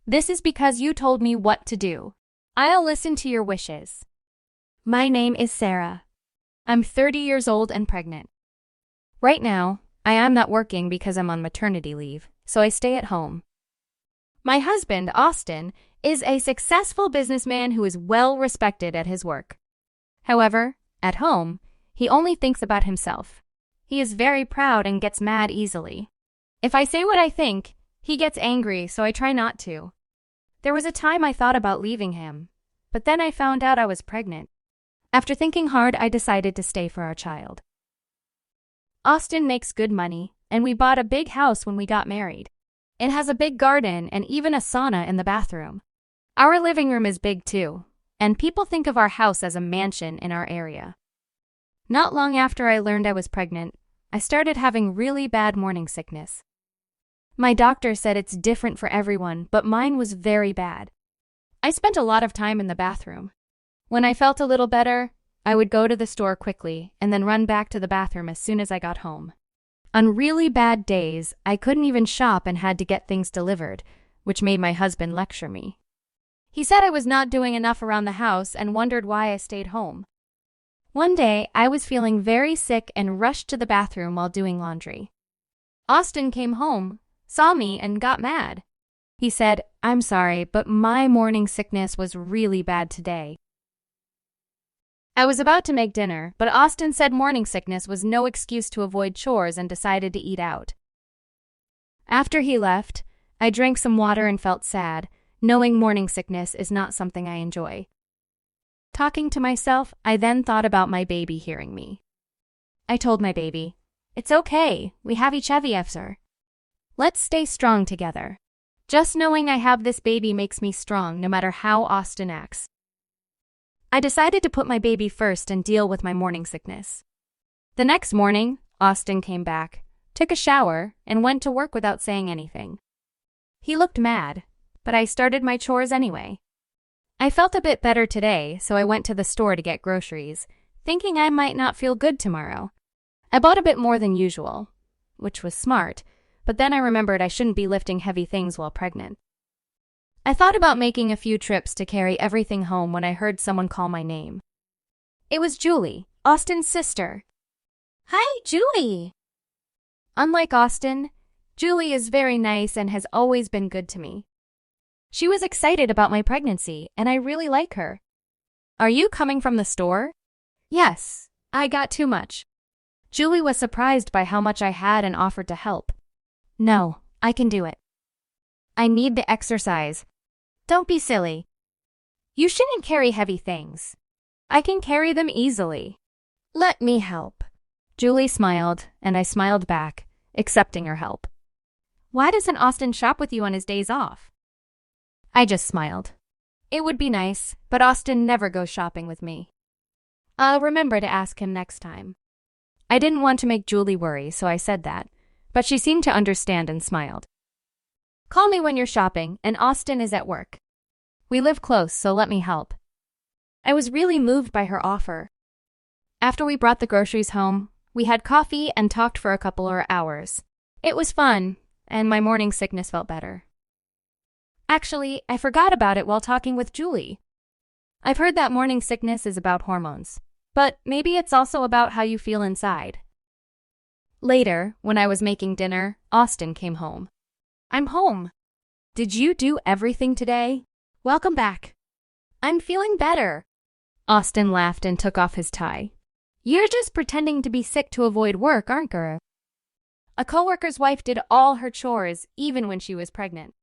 This is because you told me what to do. I'll listen to your wishes. My name is Sarah. I'm 30 years old and pregnant. Right now, I am not working because I'm on maternity leave, so I stay at home. My husband, Austin, is a successful businessman who is well respected at his work. However, at home, he only thinks about himself. He is very proud and gets mad easily. If I say what I think, he gets angry, so I try not to. There was a time I thought about leaving him, but then I found out I was pregnant. After thinking hard, I decided to stay for our child. Austin makes good money, and we bought a big house when we got married. It has a big garden and even a sauna in the bathroom. Our living room is big too, and people think of our house as a mansion in our area. Not long after I learned I was pregnant, I started having really bad morning sickness. My doctor said it's different for everyone, but mine was very bad. I spent a lot of time in the bathroom. When I felt a little better, I would go to the store quickly and then run back to the bathroom as soon as I got home. On really bad days, I couldn't even shop and had to get things delivered, which made my husband lecture me. He said I was not doing enough around the house and wondered why I stayed home. One day, I was feeling very sick and rushed to the bathroom while doing laundry. Austin came home, saw me, and got mad. He said, "I'm sorry, but my morning sickness was really bad today." I was about to make dinner, but Austin said morning sickness was no excuse to avoid chores and decided to eat out. After he left, I drank some water and felt sad, knowing morning sickness is not something I enjoy. Talking to myself, I then thought about my baby hearing me. I told my baby, "It's okay, we have each other. Let's stay strong together." Just knowing I have this baby makes me strong no matter how Austin acts. I decided to put my baby first and deal with my morning sickness. The next morning, Austin came back, took a shower, and went to work without saying anything. He looked mad, but I started my chores anyway. I felt a bit better today, so I went to the store to get groceries, thinking I might not feel good tomorrow. I bought a bit more than usual, which was smart, but then I remembered I shouldn't be lifting heavy things while pregnant. I thought about making a few trips to carry everything home when I heard someone call my name. It was Julie, Austin's sister. Hi, Julie. Unlike Austin, Julie is very nice and has always been good to me. She was excited about my pregnancy, and I really like her. "Are you coming from the store?" "Yes, I got too much." Julie was surprised by how much I had and offered to help. "No, I can do it. I need the exercise." "Don't be silly. You shouldn't carry heavy things. I can carry them easily. Let me help." Julie smiled, and I smiled back, accepting her help. "Why doesn't Austin shop with you on his days off?" I just smiled. It would be nice, but Austin never goes shopping with me. I'll remember to ask him next time. I didn't want to make Julie worry, so I said that, but she seemed to understand and smiled. "Call me when you're shopping, and Austin is at work. We live close, so let me help." I was really moved by her offer. After we brought the groceries home, we had coffee and talked for a couple of hours. It was fun, and my morning sickness felt better. Actually, I forgot about it while talking with Julie. I've heard that morning sickness is about hormones, but maybe it's also about how you feel inside. Later, when I was making dinner, Austin came home. "I'm home. Did you do everything today? Welcome back." "I'm feeling better." Austin laughed and took off his tie. "You're just pretending to be sick to avoid work, aren't you?" A coworker's wife did all her chores, even when she was pregnant.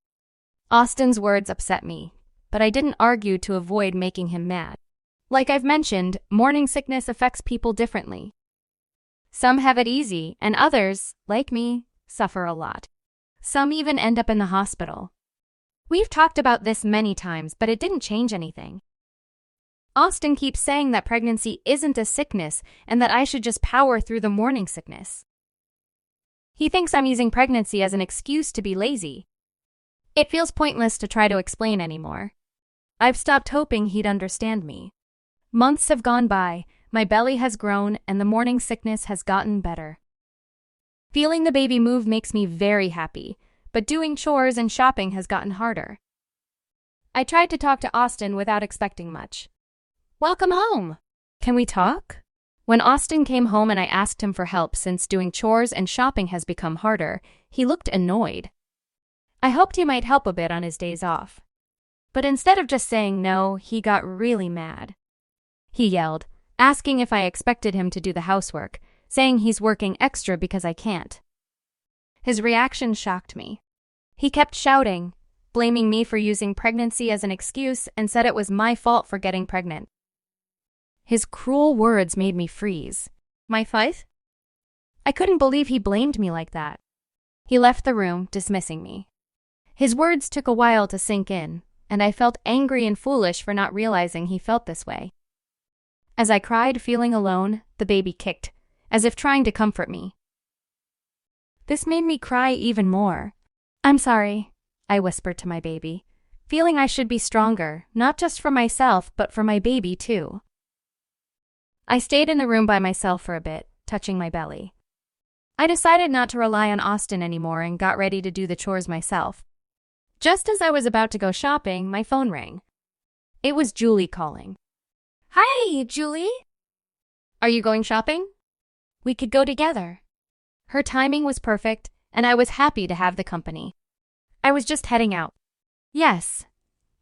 Austin's words upset me, but I didn't argue to avoid making him mad. Like I've mentioned, morning sickness affects people differently. Some have it easy, and others, like me, suffer a lot. Some even end up in the hospital. We've talked about this many times, but it didn't change anything. Austin keeps saying that pregnancy isn't a sickness and that I should just power through the morning sickness. He thinks I'm using pregnancy as an excuse to be lazy. It feels pointless to try to explain anymore. I've stopped hoping he'd understand me. Months have gone by, my belly has grown, and the morning sickness has gotten better. Feeling the baby move makes me very happy, but doing chores and shopping has gotten harder. I tried to talk to Austin without expecting much. Welcome home. Can we talk? When Austin came home and I asked him for help since doing chores and shopping has become harder, he looked annoyed. I hoped he might help a bit on his days off. But instead of just saying no, he got really mad. He yelled, asking if I expected him to do the housework, saying he's working extra because I can't. His reaction shocked me. He kept shouting, blaming me for using pregnancy as an excuse and said it was my fault for getting pregnant. His cruel words made me freeze. My fight? I couldn't believe he blamed me like that. He left the room, dismissing me. His words took a while to sink in, and I felt angry and foolish for not realizing he felt this way. As I cried, feeling alone, the baby kicked, as if trying to comfort me. This made me cry even more. I'm sorry, I whispered to my baby, feeling I should be stronger, not just for myself, but for my baby too. I stayed in the room by myself for a bit, touching my belly. I decided not to rely on Austin anymore and got ready to do the chores myself. Just as I was about to go shopping, my phone rang. It was Julie calling. Hi, Julie. Are you going shopping? We could go together. Her timing was perfect, and I was happy to have the company. I was just heading out. Yes,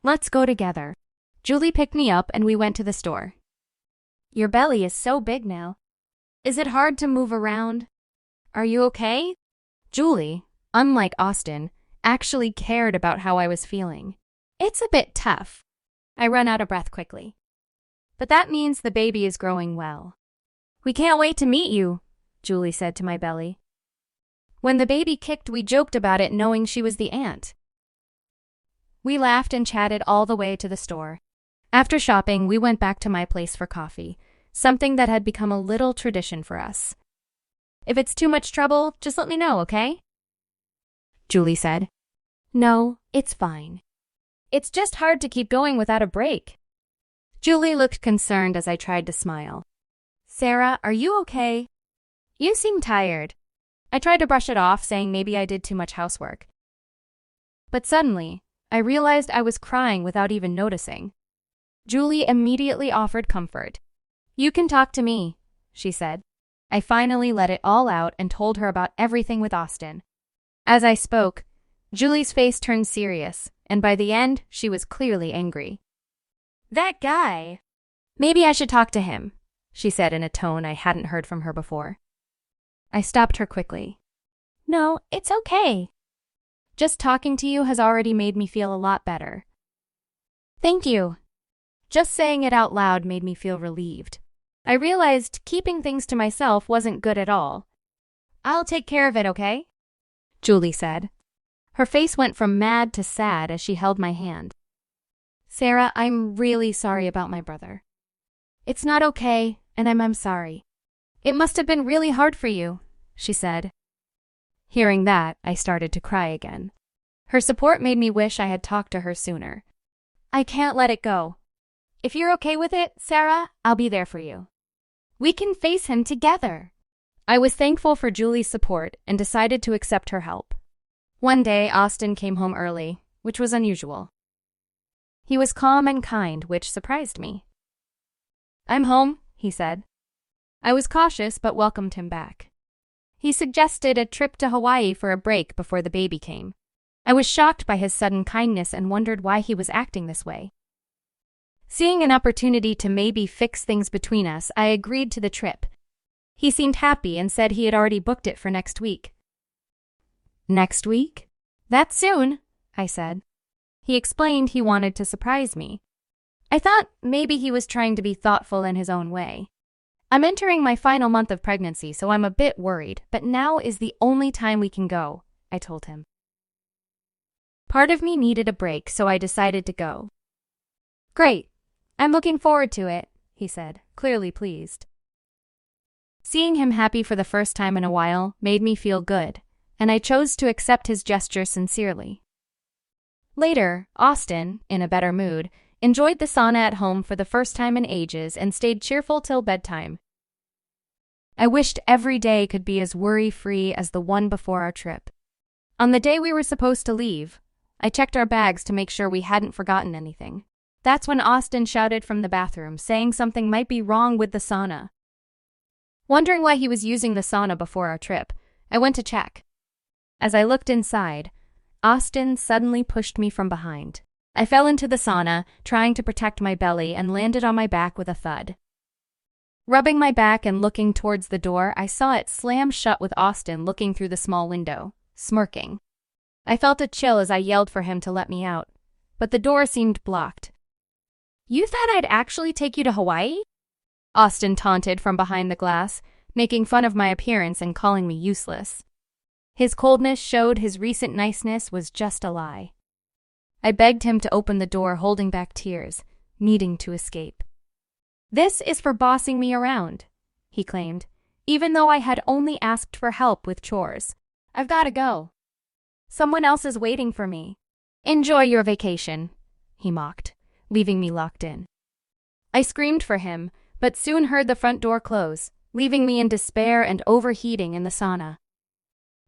let's go together. Julie picked me up and we went to the store. Your belly is so big now. Is it hard to move around? Are you okay? Julie, unlike Austin, actually cared about how I was feeling. It's a bit tough. I run out of breath quickly. But that means the baby is growing well. We can't wait to meet you, Julie said to my belly. When the baby kicked, we joked about it knowing she was the aunt. We laughed and chatted all the way to the store. After shopping, we went back to my place for coffee, something that had become a little tradition for us. If it's too much trouble, just let me know, okay? Julie said. No, it's fine. It's just hard to keep going without a break. Julie looked concerned as I tried to smile. Sarah, are you okay? You seem tired. I tried to brush it off, saying maybe I did too much housework. But suddenly, I realized I was crying without even noticing. Julie immediately offered comfort. You can talk to me, she said. I finally let it all out and told her about everything with Austin. As I spoke, Julie's face turned serious, and by the end, she was clearly angry. That guy! Maybe I should talk to him, she said in a tone I hadn't heard from her before. I stopped her quickly. No, it's okay. Just talking to you has already made me feel a lot better. Thank you. Just saying it out loud made me feel relieved. I realized keeping things to myself wasn't good at all. I'll take care of it, okay? Julie said. Her face went from mad to sad as she held my hand. Sarah, I'm really sorry about my brother. It's not okay, and I'm sorry. It must have been really hard for you, she said. Hearing that, I started to cry again. Her support made me wish I had talked to her sooner. I can't let it go. If you're okay with it, Sarah, I'll be there for you. We can face him together. I was thankful for Julie's support and decided to accept her help. One day, Austin came home early, which was unusual. He was calm and kind, which surprised me. I'm home, he said. I was cautious but welcomed him back. He suggested a trip to Hawaii for a break before the baby came. I was shocked by his sudden kindness and wondered why he was acting this way. Seeing an opportunity to maybe fix things between us, I agreed to the trip. He seemed happy and said he had already booked it for next week. Next week? That's soon, I said. He explained he wanted to surprise me. I thought maybe he was trying to be thoughtful in his own way. I'm entering my final month of pregnancy, so I'm a bit worried, but now is the only time we can go, I told him. Part of me needed a break, so I decided to go. Great. I'm looking forward to it, he said, clearly pleased. Seeing him happy for the first time in a while made me feel good, and I chose to accept his gesture sincerely. Later, Austin, in a better mood, enjoyed the sauna at home for the first time in ages and stayed cheerful till bedtime. I wished every day could be as worry-free as the one before our trip. On the day we were supposed to leave, I checked our bags to make sure we hadn't forgotten anything. That's when Austin shouted from the bathroom, saying something might be wrong with the sauna. Wondering why he was using the sauna before our trip, I went to check. As I looked inside, Austin suddenly pushed me from behind. I fell into the sauna, trying to protect my belly, and landed on my back with a thud. Rubbing my back and looking towards the door, I saw it slam shut with Austin looking through the small window, smirking. I felt a chill as I yelled for him to let me out, but the door seemed blocked. "You thought I'd actually take you to Hawaii?" Austin taunted from behind the glass, making fun of my appearance and calling me useless. His coldness showed his recent niceness was just a lie. I begged him to open the door, holding back tears, needing to escape. "This is for bossing me around," he claimed, even though I had only asked for help with chores. "I've gotta go. Someone else is waiting for me." "Enjoy your vacation," he mocked, leaving me locked in. I screamed for him, but soon heard the front door close, leaving me in despair and overheating in the sauna.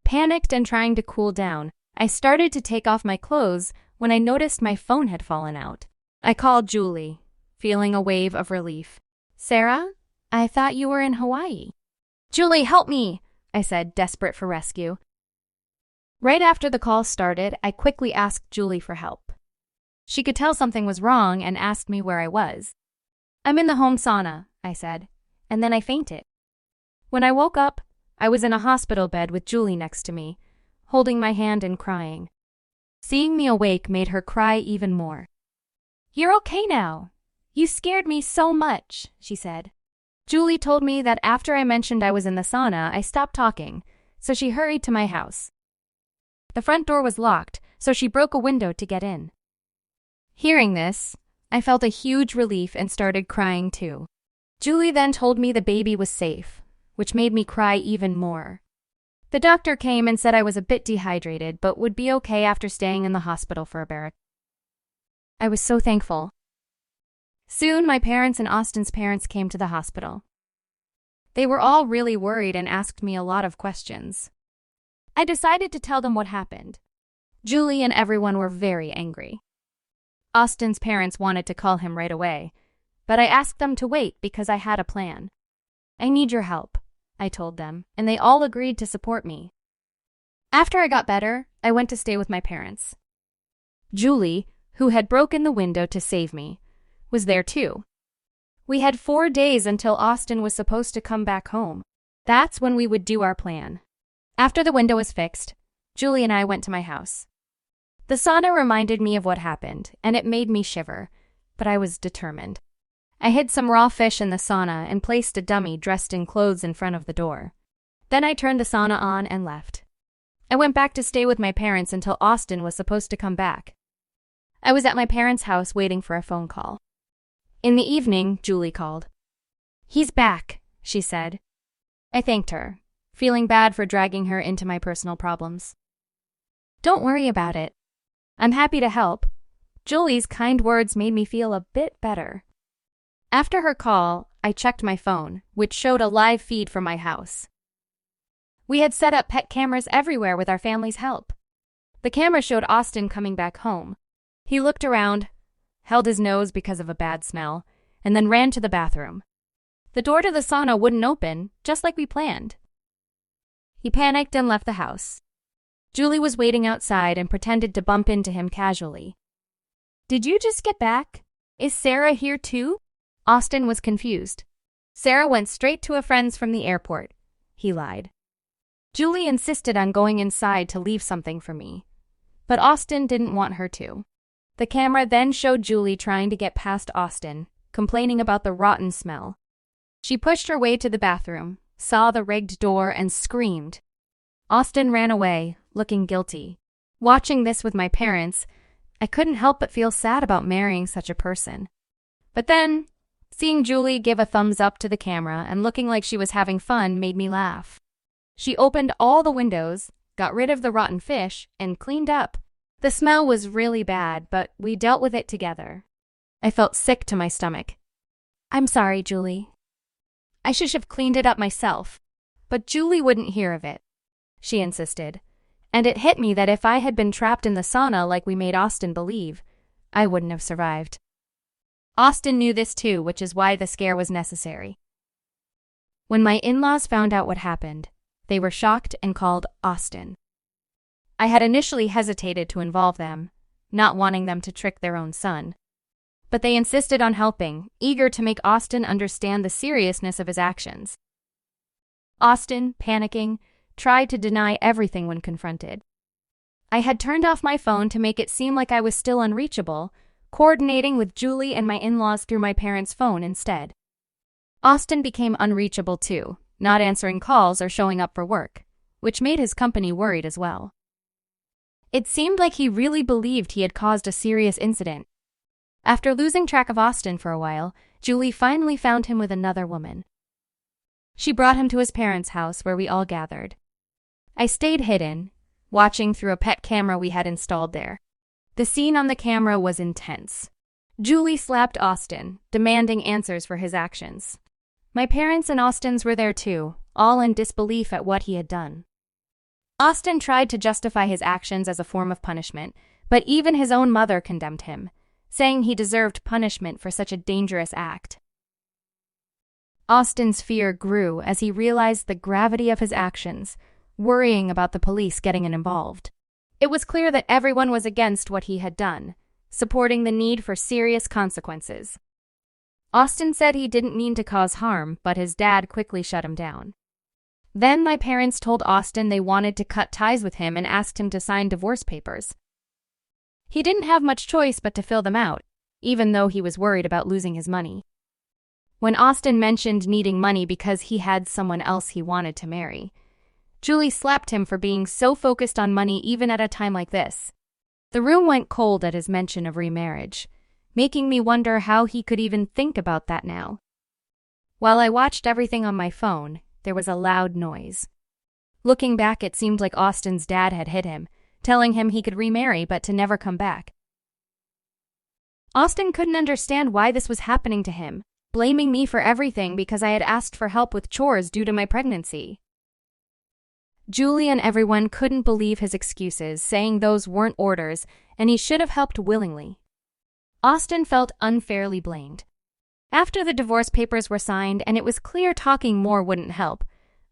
Panicked and trying to cool down, I started to take off my clothes when I noticed my phone had fallen out. I called Julie, feeling a wave of relief. "Sarah, I thought you were in Hawaii." "Julie, help me," I said, desperate for rescue. Right after the call started, I quickly asked Julie for help. She could tell something was wrong and asked me where I was. "I'm in the home sauna," I said, and then I fainted. When I woke up, I was in a hospital bed with Julie next to me, holding my hand and crying. Seeing me awake made her cry even more. "You're okay now. You scared me so much," she said. Julie told me that after I mentioned I was in the sauna, I stopped talking, so she hurried to my house. The front door was locked, so she broke a window to get in. Hearing this, I felt a huge relief and started crying too. Julie then told me the baby was safe, which made me cry even more. The doctor came and said I was a bit dehydrated, but would be okay after staying in the hospital for a bit. I was so thankful. Soon, my parents and Austin's parents came to the hospital. They were all really worried and asked me a lot of questions. I decided to tell them what happened. Julie and everyone were very angry. Austin's parents wanted to call him right away, but I asked them to wait because I had a plan. "I need your help," I told them, and they all agreed to support me. After I got better, I went to stay with my parents. Julie, who had broken the window to save me, was there too. We had 4 days until Austin was supposed to come back home. That's when we would do our plan. After the window was fixed, Julie and I went to my house. The sauna reminded me of what happened, and it made me shiver, but I was determined. I hid some raw fish in the sauna and placed a dummy dressed in clothes in front of the door. Then I turned the sauna on and left. I went back to stay with my parents until Austin was supposed to come back. I was at my parents' house waiting for a phone call. In the evening, Julie called. "He's back," she said. I thanked her, feeling bad for dragging her into my personal problems. "Don't worry about it. I'm happy to help." Julie's kind words made me feel a bit better. After her call, I checked my phone, which showed a live feed from my house. We had set up pet cameras everywhere with our family's help. The camera showed Austin coming back home. He looked around, held his nose because of a bad smell, and then ran to the bathroom. The door to the sauna wouldn't open, just like we planned. He panicked and left the house. Julie was waiting outside and pretended to bump into him casually. "Did you just get back? Is Sarah here too?" Austin was confused. "Sarah went straight to a friend's from the airport," he lied. Julie insisted on going inside to leave something for me, but Austin didn't want her to. The camera then showed Julie trying to get past Austin, complaining about the rotten smell. She pushed her way to the bathroom, saw the rigged door, and screamed. Austin ran away, looking guilty. Watching this with my parents, I couldn't help but feel sad about marrying such a person. But then, seeing Julie give a thumbs up to the camera and looking like she was having fun made me laugh. She opened all the windows, got rid of the rotten fish, and cleaned up. The smell was really bad, but we dealt with it together. I felt sick to my stomach. "I'm sorry, Julie. I should have cleaned it up myself." But Julie wouldn't hear of it. She insisted, and it hit me that if I had been trapped in the sauna like we made Austin believe, I wouldn't have survived. Austin knew this too, which is why the scare was necessary. When my in-laws found out what happened, they were shocked and called Austin. I had initially hesitated to involve them, not wanting them to trick their own son. But they insisted on helping, eager to make Austin understand the seriousness of his actions. Austin, panicking, tried to deny everything when confronted. I had turned off my phone to make it seem like I was still unreachable, coordinating with Julie and my in-laws through my parents' phone instead. Austin became unreachable too, not answering calls or showing up for work, which made his company worried as well. It seemed like he really believed he had caused a serious incident. After losing track of Austin for a while, Julie finally found him with another woman. She brought him to his parents' house where we all gathered. I stayed hidden, watching through a pet camera we had installed there. The scene on the camera was intense. Julie slapped Austin, demanding answers for his actions. My parents and Austin's were there too, all in disbelief at what he had done. Austin tried to justify his actions as a form of punishment, but even his own mother condemned him, saying he deserved punishment for such a dangerous act. Austin's fear grew as he realized the gravity of his actions, worrying about the police getting involved. It was clear that everyone was against what he had done, supporting the need for serious consequences. Austin said he didn't mean to cause harm, but his dad quickly shut him down. Then my parents told Austin they wanted to cut ties with him and asked him to sign divorce papers. He didn't have much choice but to fill them out, even though he was worried about losing his money. When Austin mentioned needing money because he had someone else he wanted to marry, Julie slapped him for being so focused on money even at a time like this. The room went cold at his mention of remarriage, making me wonder how he could even think about that now. While I watched everything on my phone, there was a loud noise. Looking back, it seemed like Austin's dad had hit him, telling him he could remarry but to never come back. Austin couldn't understand why this was happening to him, blaming me for everything because I had asked for help with chores due to my pregnancy. Julie and everyone couldn't believe his excuses, saying those weren't orders and he should have helped willingly. Austin felt unfairly blamed. After the divorce papers were signed and it was clear talking more wouldn't help,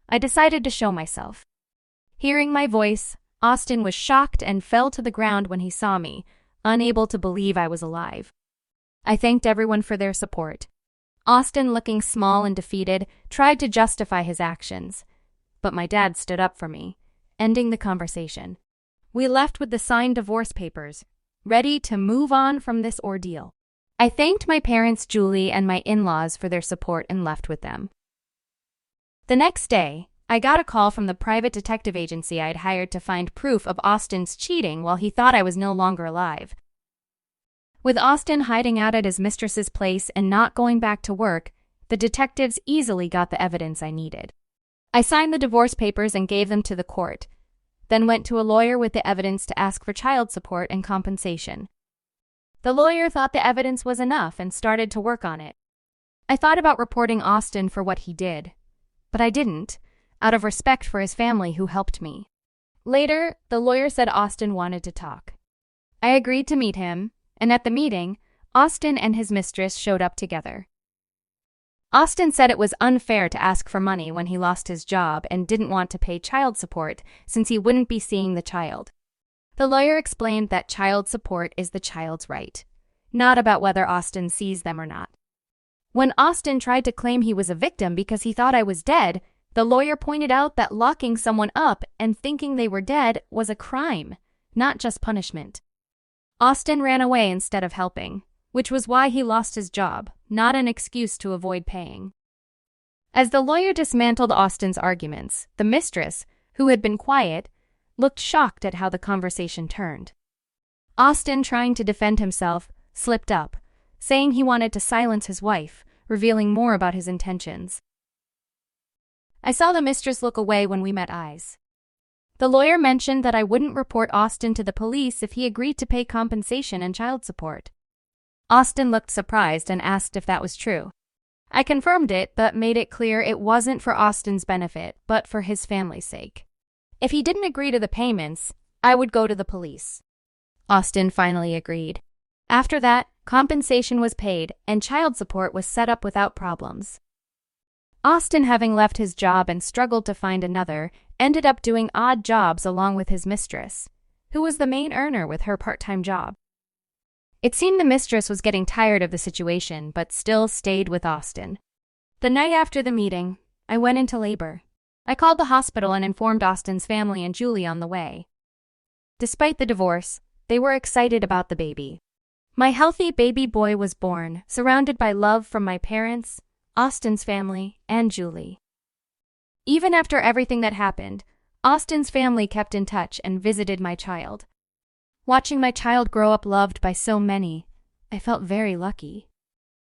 I decided to show myself. Hearing my voice, Austin was shocked and fell to the ground when he saw me, unable to believe I was alive. I thanked everyone for their support. Austin, looking small and defeated, tried to justify his actions, but my dad stood up for me, ending the conversation. We left with the signed divorce papers, ready to move on from this ordeal. I thanked my parents, Julie, and my in-laws for their support and left with them. The next day, I got a call from the private detective agency I'd hired to find proof of Austin's cheating while he thought I was no longer alive. With Austin hiding out at his mistress's place and not going back to work, the detectives easily got the evidence I needed. I signed the divorce papers and gave them to the court, then went to a lawyer with the evidence to ask for child support and compensation. The lawyer thought the evidence was enough and started to work on it. I thought about reporting Austin for what he did, but I didn't, out of respect for his family who helped me. Later, the lawyer said Austin wanted to talk. I agreed to meet him, and at the meeting, Austin and his mistress showed up together. Austin said it was unfair to ask for money when he lost his job and didn't want to pay child support since he wouldn't be seeing the child. The lawyer explained that child support is the child's right, not about whether Austin sees them or not. When Austin tried to claim he was a victim because he thought I was dead, the lawyer pointed out that locking someone up and thinking they were dead was a crime, not just punishment. Austin ran away instead of helping, which was why he lost his job, not an excuse to avoid paying. As the lawyer dismantled Austin's arguments, the mistress, who had been quiet, looked shocked at how the conversation turned. Austin, trying to defend himself, slipped up, saying he wanted to silence his wife, revealing more about his intentions. I saw the mistress look away when we met eyes. The lawyer mentioned that I wouldn't report Austin to the police if he agreed to pay compensation and child support. Austin looked surprised and asked if that was true. I confirmed it, but made it clear it wasn't for Austin's benefit, but for his family's sake. If he didn't agree to the payments, I would go to the police. Austin finally agreed. After that, compensation was paid and child support was set up without problems. Austin, having left his job and struggled to find another, ended up doing odd jobs along with his mistress, who was the main earner with her part-time job. It seemed the mistress was getting tired of the situation but still stayed with Austin. The night after the meeting, I went into labor. I called the hospital and informed Austin's family and Julie on the way. Despite the divorce, they were excited about the baby. My healthy baby boy was born, surrounded by love from my parents, Austin's family, and Julie. Even after everything that happened, Austin's family kept in touch and visited my child. Watching my child grow up loved by so many, I felt very lucky.